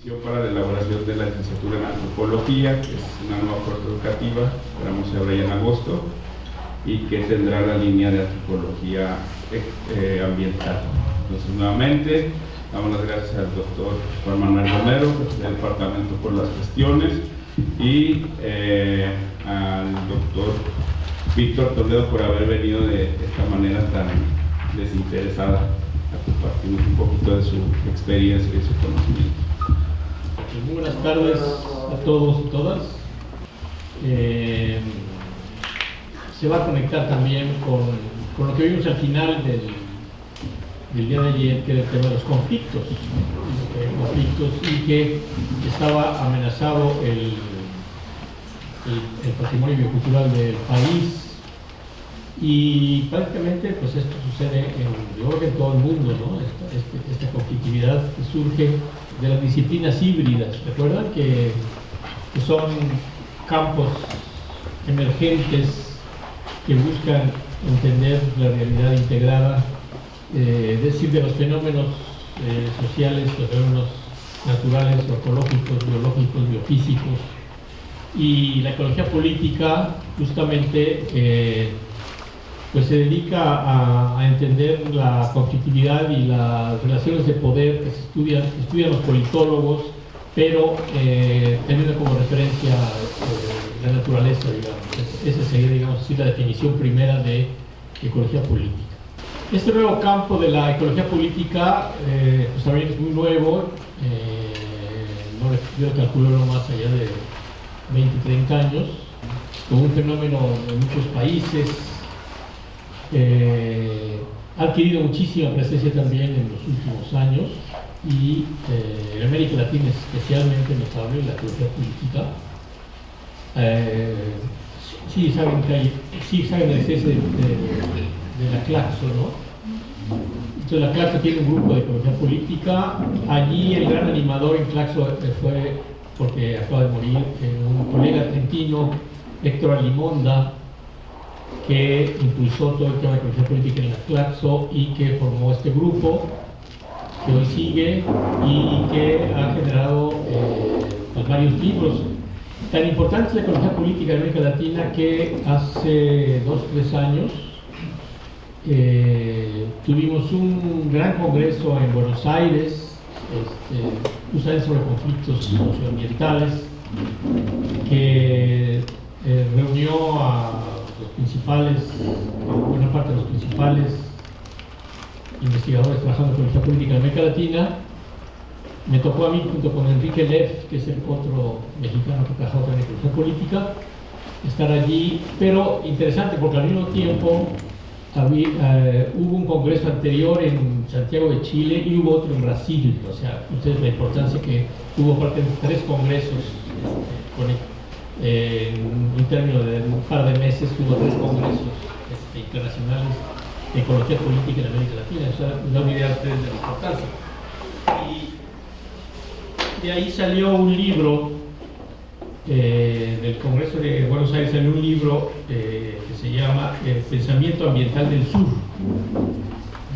Para la elaboración de la licenciatura en antropología, que es una nueva oferta educativa, esperamos se abra ya en agosto, y que tendrá la línea de antropología ambiental. Entonces, nuevamente, damos las gracias al doctor Juan Manuel Romero, del departamento, por las gestiones, y al doctor Víctor Toledo por haber venido de esta manera tan desinteresada a compartirnos un poquito de su experiencia y su conocimiento. Muy buenas tardes a todos y todas. Se va a conectar también con lo que vimos al final del día de ayer, que era el tema de los conflictos y que estaba amenazado el patrimonio biocultural del país. Y prácticamente pues esto sucede yo creo que en todo el mundo, ¿no? Esta conflictividad que surge de las disciplinas híbridas. Recuerdan que son campos emergentes que buscan entender la realidad integrada, es decir, de los fenómenos sociales, los fenómenos naturales, ecológicos, biológicos, biofísicos. Y la ecología política justamente pues se dedica a entender la conflictividad y las relaciones de poder que se estudian los politólogos, pero teniendo como referencia la naturaleza, digamos. Esa sería, digamos así, la definición primera de ecología política. Este nuevo campo de la ecología política pues también es muy nuevo, yo calculo no más allá de 20, 30 años, con un fenómeno en muchos países. Ha adquirido muchísima presencia también en los últimos años y en América Latina es especialmente notable la ecología política. Sí saben el cese de la Claxo, ¿no? Entonces la Claxo tiene un grupo de ecología política. Allí el gran animador en Claxo fue, porque acaba de morir, un colega argentino, Héctor Alimonda, que impulsó todo el tema de ecología política en la Claxo y que formó este grupo que hoy sigue y que ha generado pues varios libros. Tan importante es la ecología política en América Latina que hace 2 o 3 años tuvimos un gran congreso en Buenos Aires, justamente sobre conflictos socioambientales, que reunió a buena parte de los principales investigadores trabajando en ecología política en América Latina. Me tocó a mí, junto con Enrique Leff, que es el otro mexicano que trabajó en ecología política, estar allí, pero interesante porque al mismo tiempo hubo un congreso anterior en Santiago de Chile y hubo otro en Brasil. O sea, ustedes la importancia que hubo parte de 3 congresos en un término de un par de meses. Hubo 3 congresos internacionales de ecología política en América Latina. O sea, da una idea a ustedes de la importancia. Y de ahí salió un libro, del Congreso de Buenos Aires salió un libro que se llama El Pensamiento Ambiental del Sur.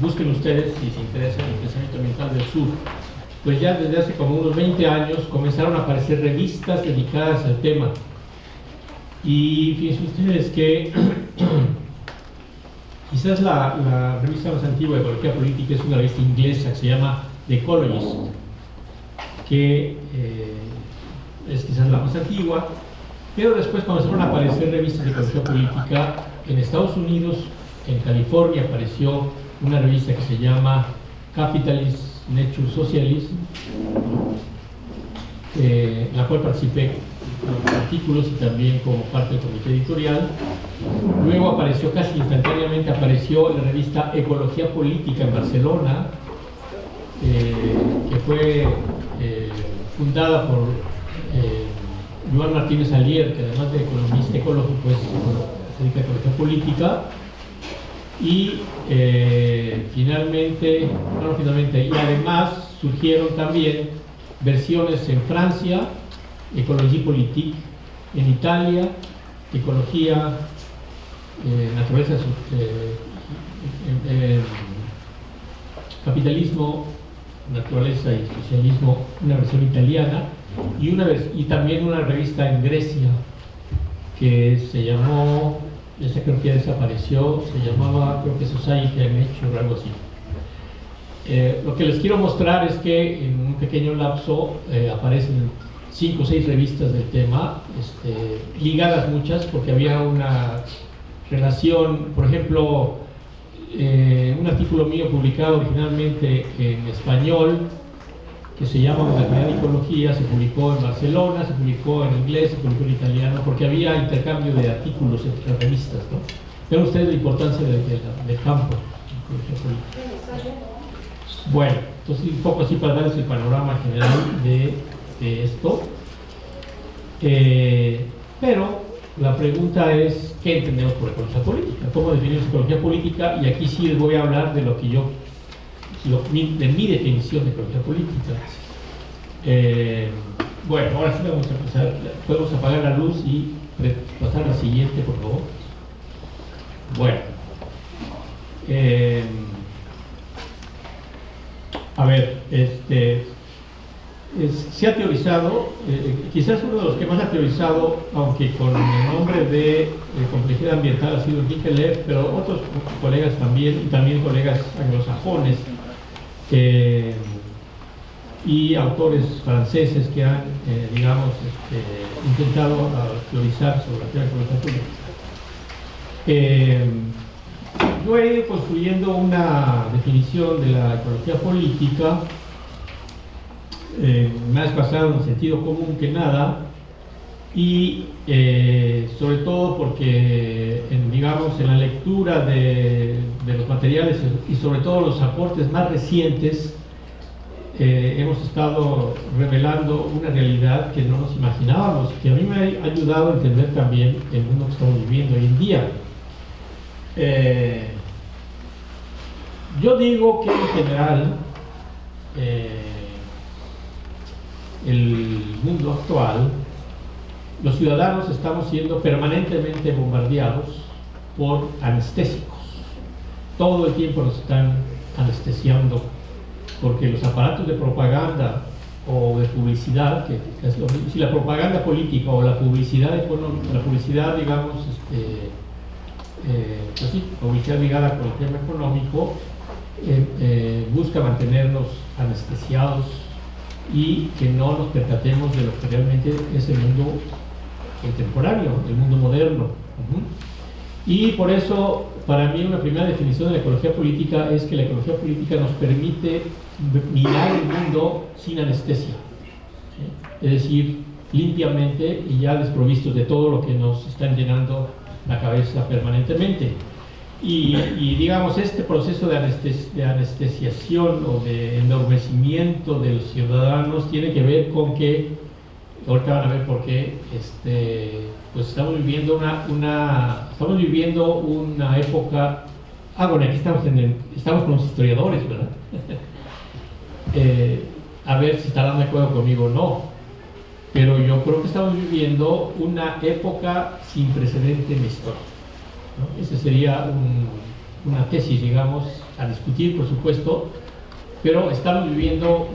Busquen ustedes, si se interesan, el Pensamiento Ambiental del Sur. Pues ya desde hace como unos 20 años comenzaron a aparecer revistas dedicadas al tema. Y fíjense ustedes que quizás la revista más antigua de ecología política es una revista inglesa que se llama The Ecologist, que es quizás la más antigua, pero después comenzaron a aparecer revistas de ecología política en Estados Unidos. En California apareció una revista que se llama Capitalist Nature Socialism, en la cual participé con artículos y también como parte del comité editorial. Luego apareció, casi instantáneamente apareció la revista Ecología Política en Barcelona, que fue fundada por Joan Martínez Alier, que además de economista ecológico se dedica a ecología política. Y y además surgieron también versiones en Francia, Ecologie Politique, en Italia, Ecología, Naturaleza, Capitalismo Naturaleza y Socialismo, una versión italiana, y también una revista en Grecia que se llamó, esa creo que ya desapareció, se llamaba, creo que Society and Nature o algo así. Lo que les quiero mostrar es que en un pequeño lapso aparecen 5 o 6 revistas del tema, ligadas muchas, porque había una relación, por ejemplo, un artículo mío publicado originalmente en español, que se llama Modernidad y Ecología, se publicó en Barcelona, se publicó en inglés, se publicó en italiano, porque había intercambio de artículos entre revistas, ¿no? Vean ustedes la importancia del campo. Bueno, entonces un poco así para darles el panorama general de esto. Pero la pregunta es, ¿qué entendemos por ecología política? ¿Cómo definimos ecología política? Y aquí sí les voy a hablar de lo que yo, de mi definición de ecología política. Bueno, ahora sí vamos a empezar. Podemos apagar la luz y pasar a la siguiente, por favor. Bueno. A ver, se ha teorizado, quizás uno de los que más ha teorizado, aunque con el nombre de complejidad ambiental, ha sido Enrique Lev, pero otros colegas también, y también colegas anglosajones y autores franceses que han, digamos, intentado teorizar sobre la ecología política. Yo he ido construyendo una definición de la ecología política más basado en sentido común que nada, y sobre todo porque digamos en la lectura de los materiales y sobre todo los aportes más recientes hemos estado revelando una realidad que no nos imaginábamos, que a mí me ha ayudado a entender también el mundo que estamos viviendo hoy en día. Yo digo que en general el mundo actual, los ciudadanos estamos siendo permanentemente bombardeados por anestésicos. Todo el tiempo nos están anestesiando, porque los aparatos de propaganda o de publicidad, que es lo mismo, si la propaganda política o la publicidad económica, la publicidad, digamos, pues sí, publicidad ligada con el tema económico, busca mantenernos anestesiados y que no nos percatemos de lo que realmente es el mundo contemporáneo, el mundo moderno. Y por eso, para mí, una primera definición de la ecología política es que la ecología política nos permite mirar el mundo sin anestesia, ¿sí? Es decir, limpiamente y ya desprovistos de todo lo que nos están llenando la cabeza permanentemente. Y digamos, este proceso de anestesiación o de enormecimiento de los ciudadanos tiene que ver con que, ahorita van a ver por qué, pues estamos viviendo una época. Bueno, aquí estamos con los historiadores, ¿verdad? A ver si estarán de acuerdo conmigo o no, pero yo creo que estamos viviendo una época sin precedente en la historia, ¿no? Esa sería una tesis, digamos, a discutir, por supuesto, pero estamos viviendo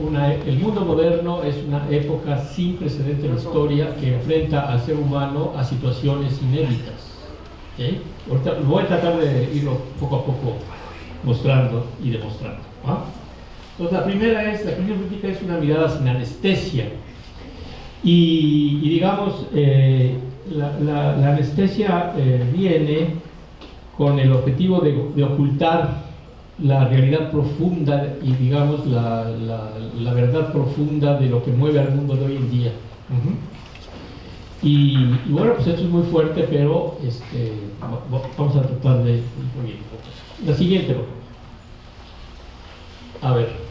el mundo moderno es una época sin precedente en la historia que enfrenta al ser humano a situaciones inéditas, ¿okay? Ahorita voy a tratar de irlo poco a poco mostrando y demostrando, ¿ah? Entonces la primera política es una mirada sin anestesia, y digamos, la anestesia viene con el objetivo de ocultar la realidad profunda y, digamos, la verdad profunda de lo que mueve al mundo de hoy en día. Y bueno, pues esto es muy fuerte, pero vamos a tratar de ir bien. La siguiente, a ver,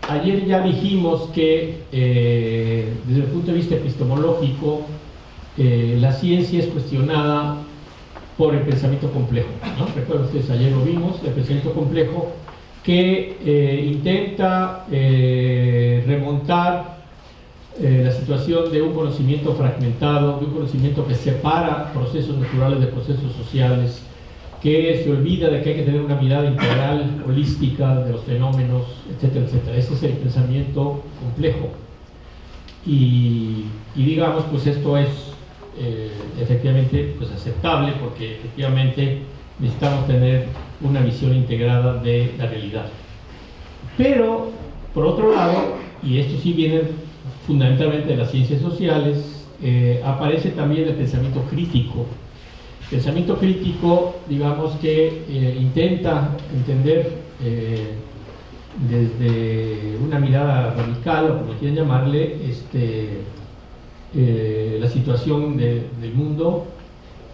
ayer ya dijimos que desde el punto de vista epistemológico la ciencia es cuestionada por el pensamiento complejo, ¿no? Recuerden ustedes, ayer lo vimos, el pensamiento complejo que intenta remontar la situación de un conocimiento fragmentado, de un conocimiento que separa procesos naturales de procesos sociales, que se olvida de que hay que tener una mirada integral, holística de los fenómenos, etcétera, etcétera. Ese es el pensamiento complejo. Y digamos, pues esto es efectivamente pues aceptable, porque efectivamente necesitamos tener una visión integrada de la realidad. Pero, por otro lado, y esto sí viene fundamentalmente de las ciencias sociales, aparece también el pensamiento crítico. El pensamiento crítico, digamos que intenta entender desde una mirada radical, o como quieran llamarle, la situación del mundo,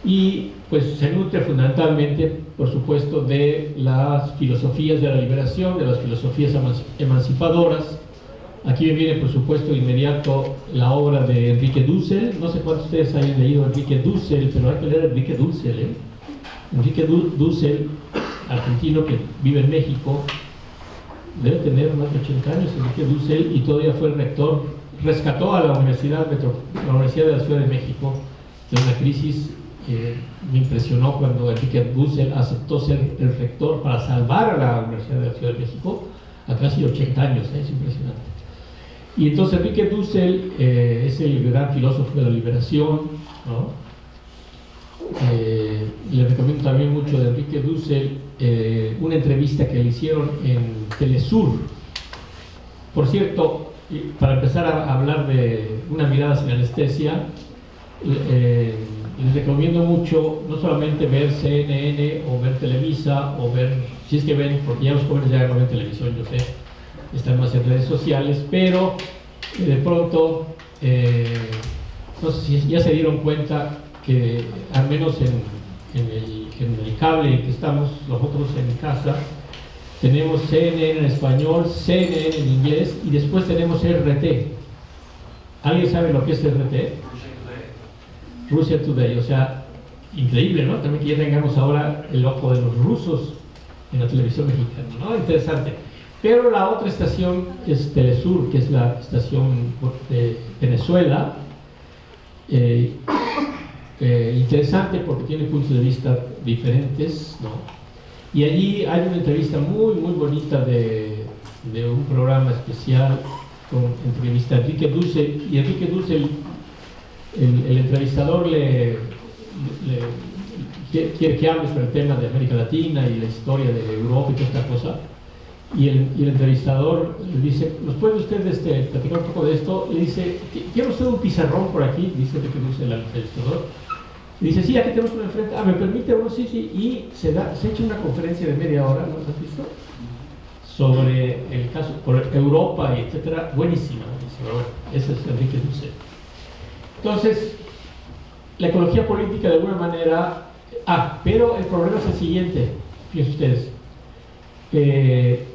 y pues se nutre fundamentalmente, por supuesto, de las filosofías de la liberación, de las filosofías emancipadoras. Aquí me viene, por supuesto, de inmediato la obra de Enrique Dussel. No sé cuántos de ustedes hayan leído Enrique Dussel, pero hay que leer Enrique Dussel, ¿eh? Enrique Dussel, argentino que vive en México, debe tener más de 80 años, Enrique Dussel, y todavía fue el rector, rescató a la Universidad de la Ciudad de México de una crisis. Me impresionó cuando Enrique Dussel aceptó ser el rector para salvar a la Universidad de la Ciudad de México a casi 80 años, es impresionante. Y entonces Enrique Dussel es el gran filósofo de la liberación, ¿no? Le recomiendo también mucho de Enrique Dussel una entrevista que le hicieron en Telesur. Por cierto, para empezar a hablar de una mirada sin anestesia, les recomiendo mucho no solamente ver CNN o ver Televisa, o ver, si es que ven, porque ya los jóvenes ya no ven televisión, yo sé, están más en redes sociales, pero de pronto, no sé si ya se dieron cuenta que al menos en el cable que estamos nosotros en casa, tenemos CNN en español, CNN en inglés, y después tenemos RT. ¿Alguien sabe lo que es RT? Russia Today, o sea, increíble, ¿no? También que ya tengamos ahora el ojo de los rusos en la televisión mexicana, ¿no? Interesante. Pero la otra estación es Telesur, que es la estación de Venezuela. Interesante porque tiene puntos de vista diferentes, ¿no? Y allí hay una entrevista muy, muy bonita de un programa especial con entrevista a Enrique Dussel, y Enrique Dussel, el entrevistador quiere que hable sobre el tema de América Latina y la historia de Europa y toda esta cosa, y el entrevistador le dice: ¿nos puede usted platicar un poco de esto? Le dice: ¿quiere usted un pizarrón por aquí? Dice Enrique Dussel al entrevistador. Y dice: sí, aquí tenemos uno enfrente. ¿Me permite uno? Sí, sí. Y se echa una conferencia de media hora, ¿no has visto? Sobre el caso, por Europa y etcétera. Buenísima, buenísima. Bueno, ese es Enrique Dussel. Entonces, la ecología política de alguna manera... pero el problema es el siguiente, fíjense ustedes.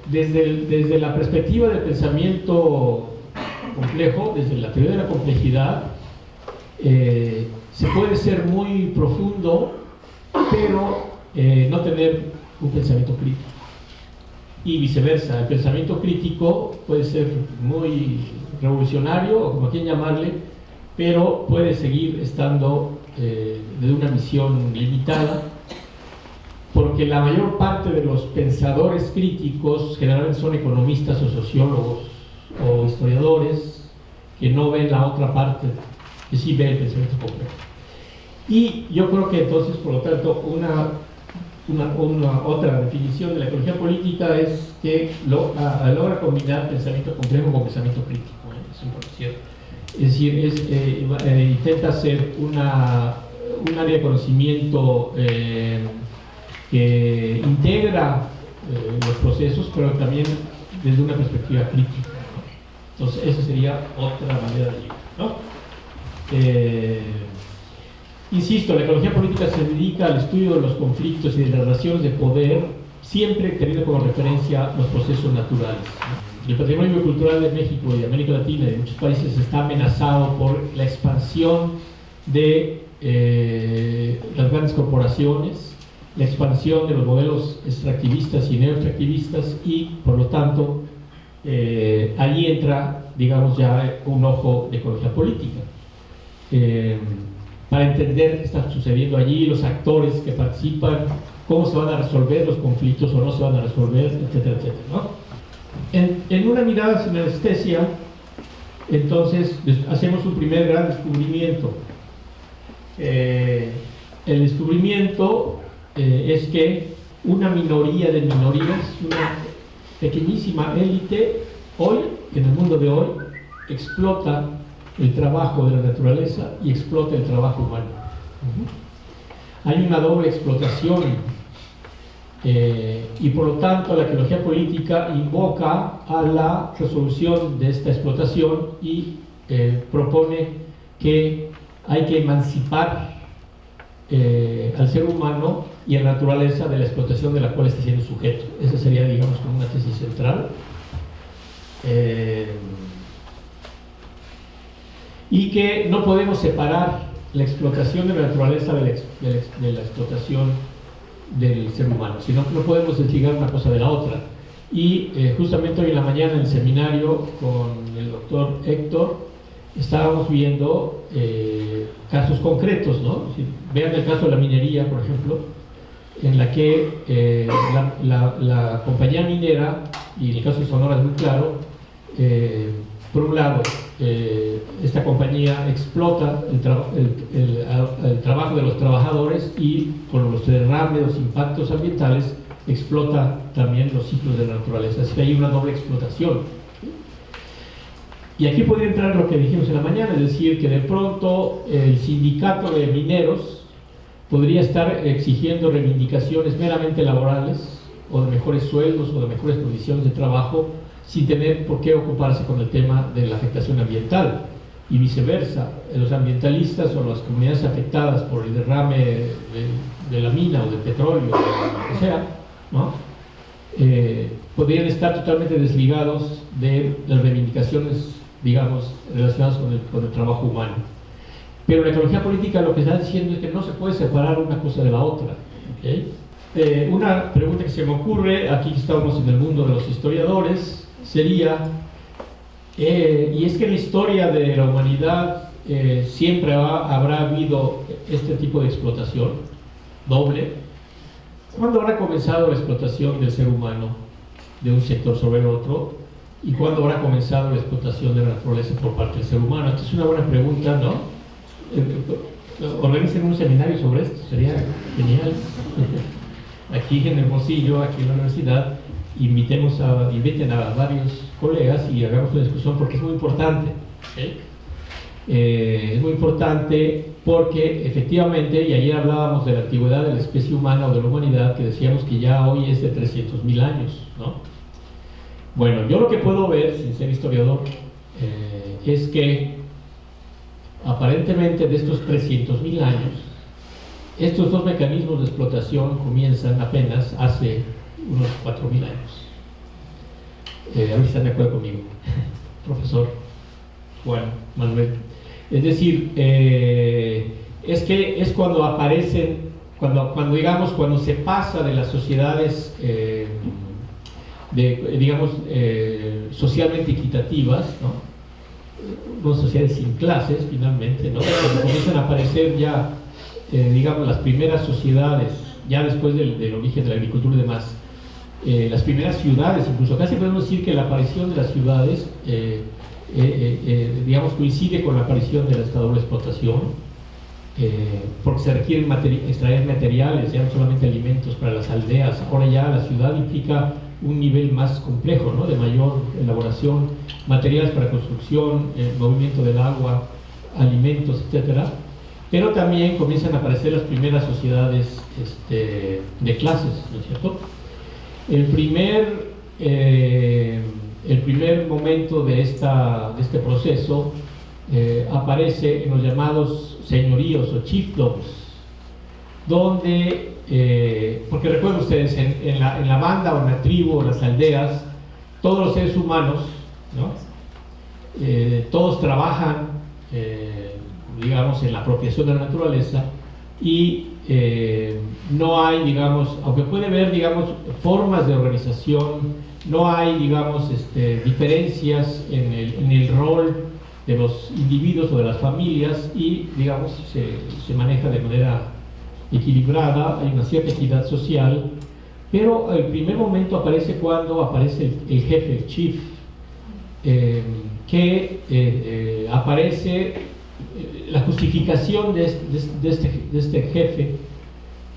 Desde la perspectiva del pensamiento complejo, desde la teoría de la complejidad, se puede ser muy profundo, pero no tener un pensamiento crítico. Y viceversa, el pensamiento crítico puede ser muy revolucionario, o como quieran llamarle, pero puede seguir estando de una visión limitada, porque la mayor parte de los pensadores críticos generalmente son economistas o sociólogos o historiadores que no ven la otra parte, que sí ven el pensamiento complejo. Y yo creo que entonces, por lo tanto, una otra definición de la ecología política es que logra combinar pensamiento complejo con pensamiento crítico, eso es cierto. Es decir, intenta ser un área de conocimiento que integra los procesos, pero también desde una perspectiva crítica, ¿no? Entonces, esa sería otra manera de llegar, ¿no? Insisto, la ecología política se dedica al estudio de los conflictos y de las relaciones de poder, siempre teniendo como referencia los procesos naturales, ¿no? El patrimonio cultural de México y de América Latina y de muchos países está amenazado por la expansión de las grandes corporaciones, la expansión de los modelos extractivistas y neoextractivistas, y por lo tanto allí entra, digamos, ya un ojo de ecología política. Para entender qué está sucediendo allí, los actores que participan, cómo se van a resolver los conflictos o no se van a resolver, etcétera, etcétera, ¿no? En una mirada sin anestesia, entonces hacemos un primer gran descubrimiento. El descubrimiento es que una minoría de minorías, una pequeñísima élite, hoy, en el mundo de hoy, explota el trabajo de la naturaleza y explota el trabajo humano. Hay una doble explotación y por lo tanto la arqueología política invoca a la resolución de esta explotación y propone que hay que emancipar al ser humano y a la naturaleza de la explotación de la cual está siendo sujeto. Esa sería, digamos, como una tesis central. Y que no podemos separar la explotación de la naturaleza de la explotación del ser humano, sino que no podemos desligar una cosa de la otra. Y justamente hoy en la mañana en el seminario con el doctor Héctor estábamos viendo casos concretos, ¿no? Vean el caso de la minería, por ejemplo, en la que la compañía minera, y en el caso de Sonora es muy claro, por un lado, esta compañía explota el trabajo de los trabajadores y con los derrames, los impactos ambientales, explota también los ciclos de la naturaleza. Así que hay una doble explotación. Y aquí puede entrar lo que dijimos en la mañana, es decir, que de pronto el sindicato de mineros podría estar exigiendo reivindicaciones meramente laborales, o de mejores sueldos, o de mejores condiciones de trabajo, sin tener por qué ocuparse con el tema de la afectación ambiental. Y viceversa, los ambientalistas o las comunidades afectadas por el derrame de la mina o del petróleo, o lo que sea, ¿no? Podrían estar totalmente desligados de las reivindicaciones, digamos, relacionadas con el trabajo humano. Pero la ecología política lo que está diciendo es que no se puede separar una cosa de la otra, ¿okay? Una pregunta que se me ocurre, aquí estamos en el mundo de los historiadores, sería, y es que en la historia de la humanidad siempre habrá habido este tipo de explotación doble. ¿Cuándo habrá comenzado la explotación del ser humano de un sector sobre otro? ¿Y cuándo habrá comenzado la explotación de la naturaleza por parte del ser humano? Esta es una buena pregunta, ¿no? Organicen un seminario sobre esto, sería genial. Aquí en Hermosillo, aquí en la universidad, inviten a varios colegas y hagamos una discusión porque es muy importante. ¿Okay? Es muy importante porque efectivamente, y ayer hablábamos de la antigüedad de la especie humana o de la humanidad, que decíamos que ya hoy es de 300.000 años, ¿no? Bueno, yo lo que puedo ver, sin ser historiador, es que aparentemente de estos 300.000 años, estos dos mecanismos de explotación comienzan apenas hace unos 4.000 años. A ver si están de acuerdo conmigo, profesor Juan Manuel. Es decir, es que es cuando aparecen, cuando se pasa de las sociedades, digamos, socialmente equitativas, ¿no? Unas sociedades sin clases, finalmente, ¿no? Cuando comienzan a aparecer ya, digamos, las primeras sociedades, ya después del origen de la agricultura y demás, las primeras ciudades, incluso casi podemos decir que la aparición de las ciudades, digamos, coincide con la aparición de esta doble explotación, porque se requieren extraer materiales, ya no solamente alimentos para las aldeas. Ahora ya la ciudad implica un nivel más complejo, ¿no? De mayor elaboración, materiales para construcción, movimiento del agua, alimentos, etcétera. Pero también comienzan a aparecer las primeras sociedades de clases, ¿no es cierto? El primer momento de este proceso aparece en los llamados señoríos o chiefdoms, donde, porque recuerden ustedes, en la banda o en la tribu o en las aldeas, todos los seres humanos, ¿no? Todos trabajan, digamos, en la apropiación de la naturaleza y no hay, digamos, aunque puede haber, digamos, formas de organización, no hay, digamos, diferencias en el rol de los individuos o de las familias y, digamos, se maneja de manera equilibrada, hay una cierta equidad social, pero el primer momento aparece cuando aparece el jefe, el chief, que aparece la justificación de este jefe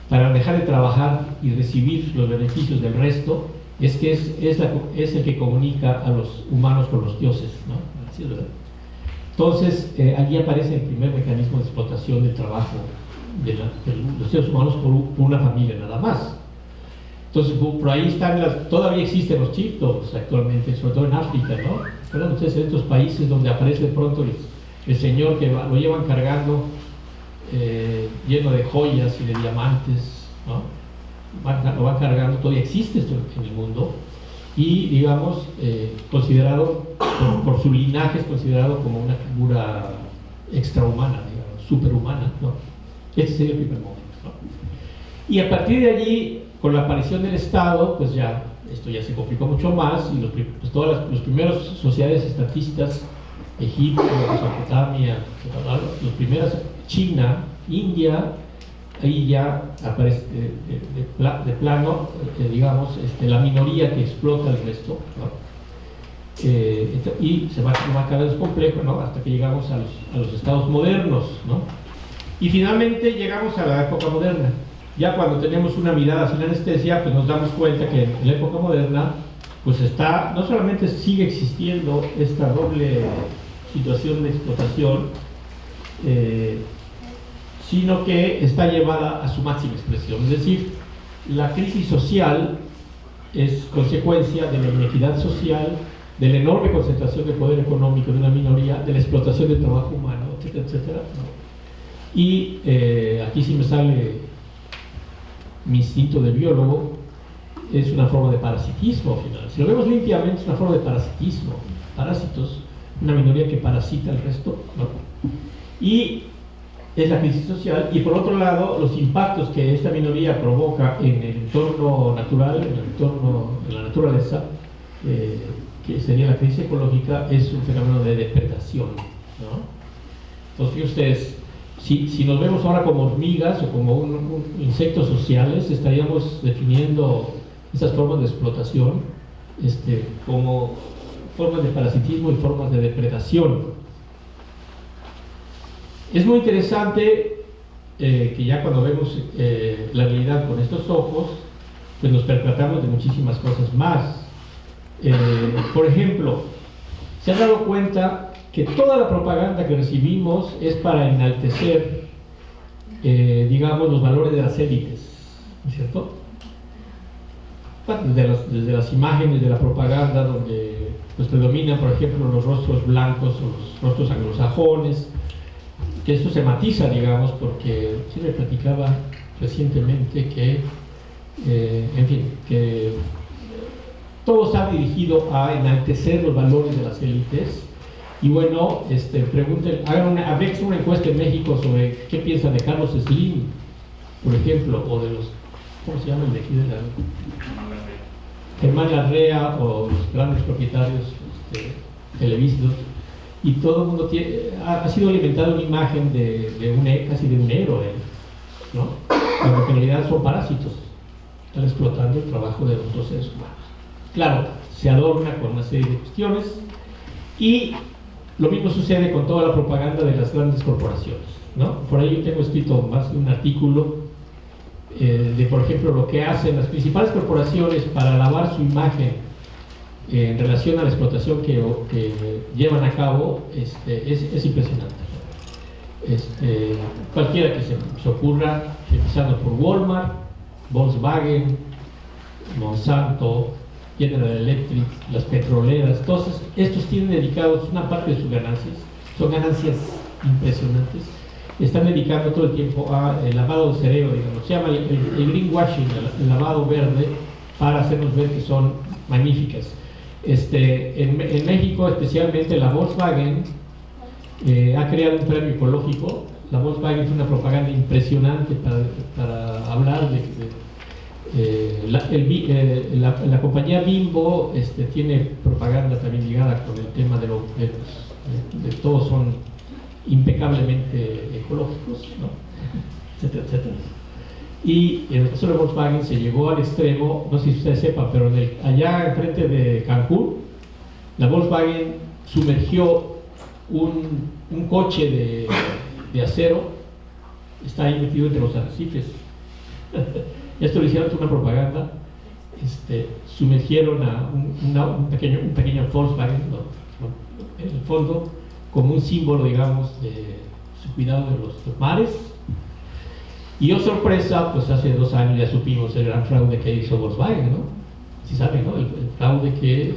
para dejar de trabajar y recibir los beneficios del resto, es que es el que comunica a los humanos con los dioses, ¿no? Así es, ¿verdad? Entonces, allí aparece el primer mecanismo de explotación del trabajo de los seres humanos por una familia nada más. Entonces, por ahí están todavía existen los chieftains actualmente, sobre todo en África, ¿no? Recuerdan ustedes en estos países donde aparece de pronto el señor que lo llevan cargando lleno de joyas y de diamantes, ¿no? Lo van cargando, todavía existe esto en el mundo, y digamos, considerado, por su linaje, es considerado como una figura extrahumana, digamos, superhumana, ¿no? Este sería el primer momento, ¿no? Y a partir de allí, con la aparición del Estado, pues ya, esto ya se complicó mucho más, y pues todas las primeras sociedades estatistas, Egipto, Mesopotamia, las primeras, China, India, ahí ya aparece de plano, digamos, la minoría que explota el resto, ¿no? Y se va cada vez complejo, ¿no? Hasta que llegamos a los estados modernos, ¿no? Y finalmente llegamos a la época moderna. Ya cuando tenemos una mirada sin anestesia, pues nos damos cuenta que en la época moderna, pues no solamente sigue existiendo esta doble situación de explotación, sino que está llevada a su máxima expresión. Es decir, la crisis social es consecuencia de la inequidad social, de la enorme concentración de poder económico de una minoría, de la explotación del trabajo humano, etcétera, etcétera, ¿no? Y aquí sí me sale mi instinto de biólogo, es una forma de parasitismo al final. Si lo vemos limpiamente, es una forma de parasitismo, parásitos, una minoría que parasita al resto, ¿no? Y es la crisis social, y por otro lado, los impactos que esta minoría provoca en el entorno natural, en el entorno de la naturaleza, que sería la crisis ecológica, es un fenómeno de depredación, ¿no? Entonces, fíjense ustedes, si nos vemos ahora como hormigas o como insectos sociales, estaríamos definiendo esas formas de explotación como formas de parasitismo y formas de depredación. Es muy interesante que ya cuando vemos la realidad con estos ojos, pues nos percatamos de muchísimas cosas más. Por ejemplo, se han dado cuenta que toda la propaganda que recibimos es para enaltecer, digamos, los valores de las élites, ¿no es cierto? Bueno, desde las imágenes de la propaganda, donde pues predominan, por ejemplo, los rostros blancos o los rostros anglosajones, que esto se matiza, digamos, porque sí me platicaba recientemente que, en fin, que todo está dirigido a enaltecer los valores de las élites. Y bueno, habría una encuesta en México sobre qué piensan de Carlos Slim, por ejemplo, o de los, ¿cómo se llama el de aquí de la Germán Larrea, o los grandes propietarios televisivos. Y todo el mundo ha sido alimentado una imagen casi de un héroe, ¿no? Pero en realidad son parásitos, están explotando el trabajo de los otros seres humanos. Claro, se adorna con una serie de cuestiones, y lo mismo sucede con toda la propaganda de las grandes corporaciones, ¿no? Por ahí yo tengo escrito más de un artículo de, por ejemplo, lo que hacen las principales corporaciones para lavar su imagen en relación a la explotación que llevan a cabo. Es impresionante. Cualquiera que se ocurra, empezando por Walmart, Volkswagen, Monsanto, General Electric, las petroleras, todos estos tienen dedicados una parte de sus ganancias, son ganancias impresionantes, están dedicando todo el tiempo a el lavado de cerebro, digamos, se llama el greenwashing, el lavado verde, para hacernos ver que son magníficas. En México, especialmente, la Volkswagen ha creado un premio ecológico. La Volkswagen es una propaganda impresionante para hablar la compañía Bimbo tiene propaganda también ligada con el tema de todos son impecablemente ecológicos, ¿no? Etcétera, etcétera. Y en el caso de Volkswagen se llegó al extremo, no sé si ustedes sepan, pero allá enfrente de Cancún, la Volkswagen sumergió un coche de acero, está ahí metido entre los arrecifes. Esto lo hicieron una propaganda. Sumergieron a un pequeño Volkswagen, en el fondo, como un símbolo, digamos, de su cuidado de los mares. Y oh sorpresa, pues hace 2 años ya supimos el gran fraude que hizo Volkswagen, ¿no? Si saben, ¿no? El fraude que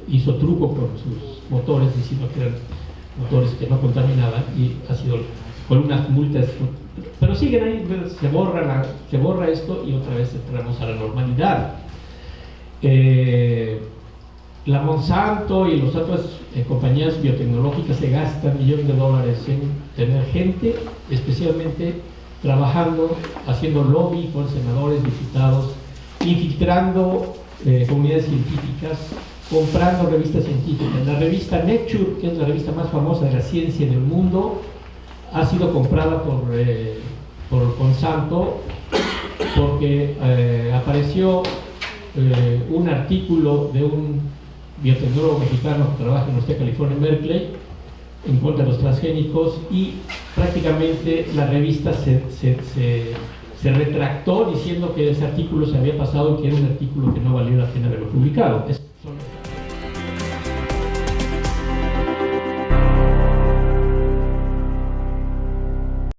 hizo truco con sus motores, diciendo que eran motores que no contaminaban, y ha sido con unas multas. Pero siguen ahí, se borra esto y otra vez entramos a la normalidad. La Monsanto y las otras compañías biotecnológicas se gastan millones de dólares en tener gente, especialmente trabajando, haciendo lobby con senadores, diputados, infiltrando comunidades científicas, comprando revistas científicas. La revista Nature, que es la revista más famosa de la ciencia en el mundo, ha sido comprada por Monsanto porque apareció un artículo de un biotecnólogo mexicano que trabaja en la Universidad de California en Berkeley en contra de los transgénicos, y prácticamente la revista se retractó diciendo que ese artículo se había pasado y que era un artículo que no valía la pena haberlo publicado.